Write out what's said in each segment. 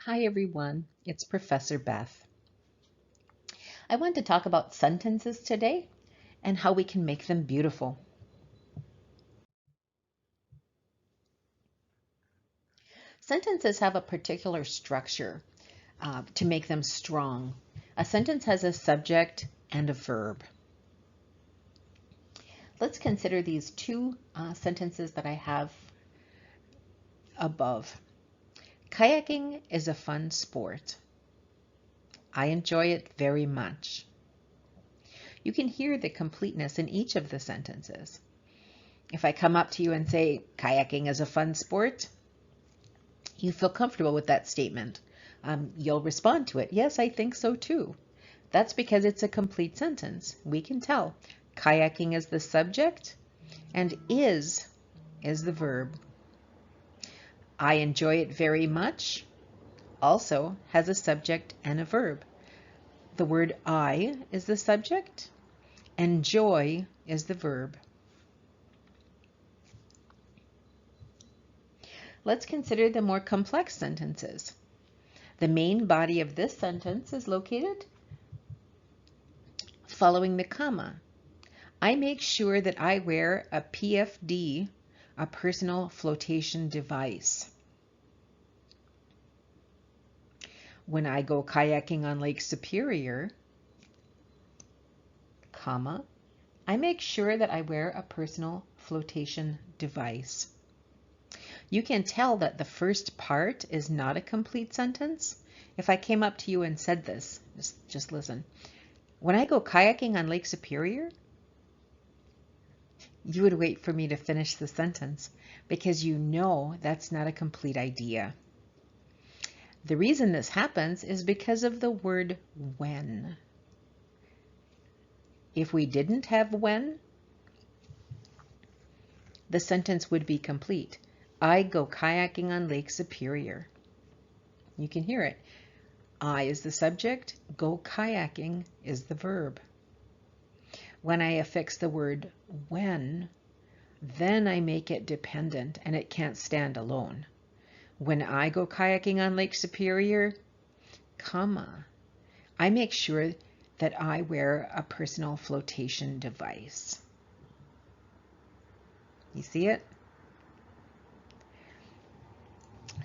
Hi everyone, it's Professor Beth. I want to talk about sentences today and how we can make them beautiful. Sentences have a particular structure to make them strong. A sentence has a subject and a verb. Let's consider these two sentences that I have above. Kayaking is a fun sport. I enjoy it very much. You can hear the completeness in each of the sentences. If I come up to you and say, kayaking is a fun sport, you feel comfortable with that statement. You'll respond to it. Yes, I think so too. That's because it's a complete sentence. We can tell kayaking is the subject and is the verb. I enjoy it very much also has a subject and a verb. The word I is the subject and joy is the verb. Let's consider the more complex sentences. The main body of this sentence is located following the comma. I make sure that I wear a PFD, a personal flotation device. When I go kayaking on Lake Superior, comma, I make sure that I wear a personal flotation device. You can tell that the first part is not a complete sentence. If I came up to you and said this, just listen. When I go kayaking on Lake Superior, you would wait for me to finish the sentence because you know that's not a complete idea. The reason this happens is because of the word when. If we didn't have when, the sentence would be complete. I go kayaking on Lake Superior. You can hear it. I is the subject, go kayaking is the verb. When I affix the word when, then I make it dependent and it can't stand alone. When I go kayaking on Lake Superior, comma, I make sure that I wear a personal flotation device. You see it?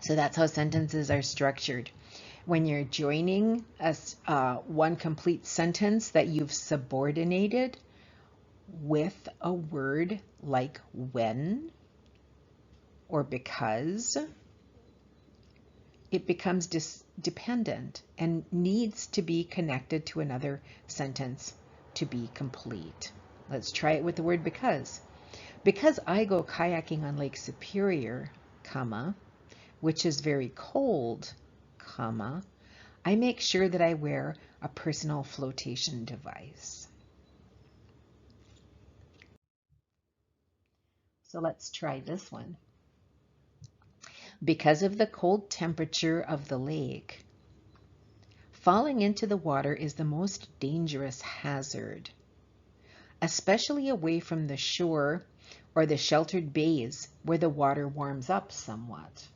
So that's how sentences are structured. When you're joining one complete sentence that you've subordinated with a word like when or because, it becomes dependent and needs to be connected to another sentence to be complete. Let's try it with the word because. Because I go kayaking on Lake Superior, comma, which is very cold, comma, I make sure that I wear a personal flotation device. So let's try this one. Because of the cold temperature of the lake, falling into the water is the most dangerous hazard, especially away from the shore or the sheltered bays where the water warms up somewhat.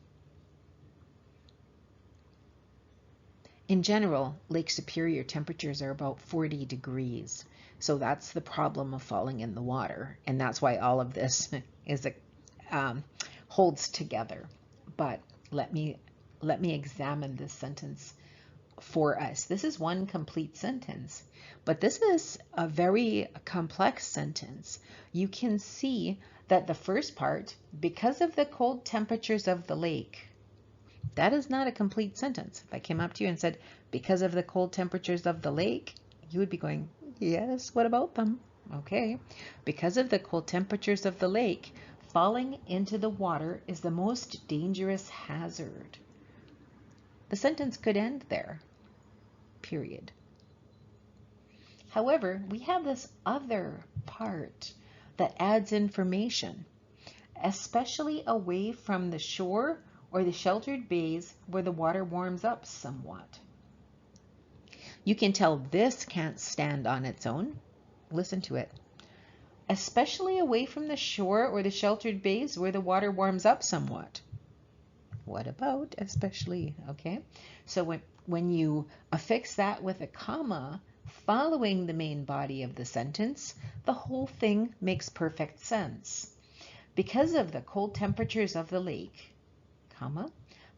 In general, Lake Superior temperatures are about 40 degrees. So that's the problem of falling in the water. And that's why all of this is holds together. But let me examine this sentence for us. This is one complete sentence, but this is a very complex sentence. You can see that the first part, because of the cold temperatures of the lake, that is not a complete sentence. If I came up to you and said, because of the cold temperatures of the lake, you would be going, yes, what about them? Okay. Because of the cold temperatures of the lake, falling into the water is the most dangerous hazard. The sentence could end there, period. However, we have this other part that adds information, especially away from the shore or the sheltered bays where the water warms up somewhat. You can tell this can't stand on its own. Listen to it. Especially away from the shore or the sheltered bays where the water warms up somewhat. What about especially? Okay. So when you affix that with a comma following the main body of the sentence, the whole thing makes perfect sense. Because of the cold temperatures of the lake, comma,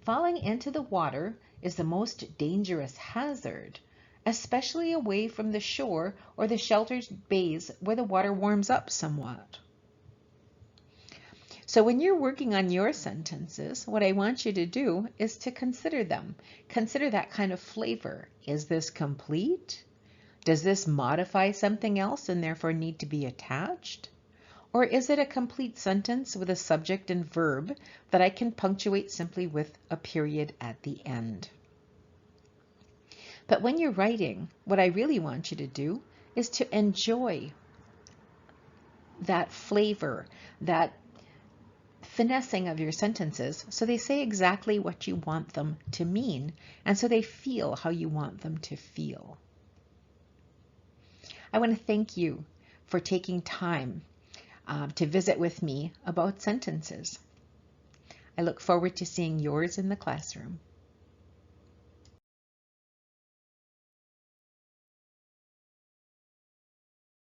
falling into the water is the most dangerous hazard, especially away from the shore or the sheltered bays where the water warms up somewhat. So when you're working on your sentences, what I want you to do is to consider them. Consider that kind of flavor. Is this complete? Does this modify something else and therefore need to be attached? Or is it a complete sentence with a subject and verb that I can punctuate simply with a period at the end? But when you're writing, what I really want you to do is to enjoy that flavor, that finessing of your sentences so they say exactly what you want them to mean, and so they feel how you want them to feel. I want to thank you for taking time to visit with me about sentences. I look forward to seeing yours in the classroom.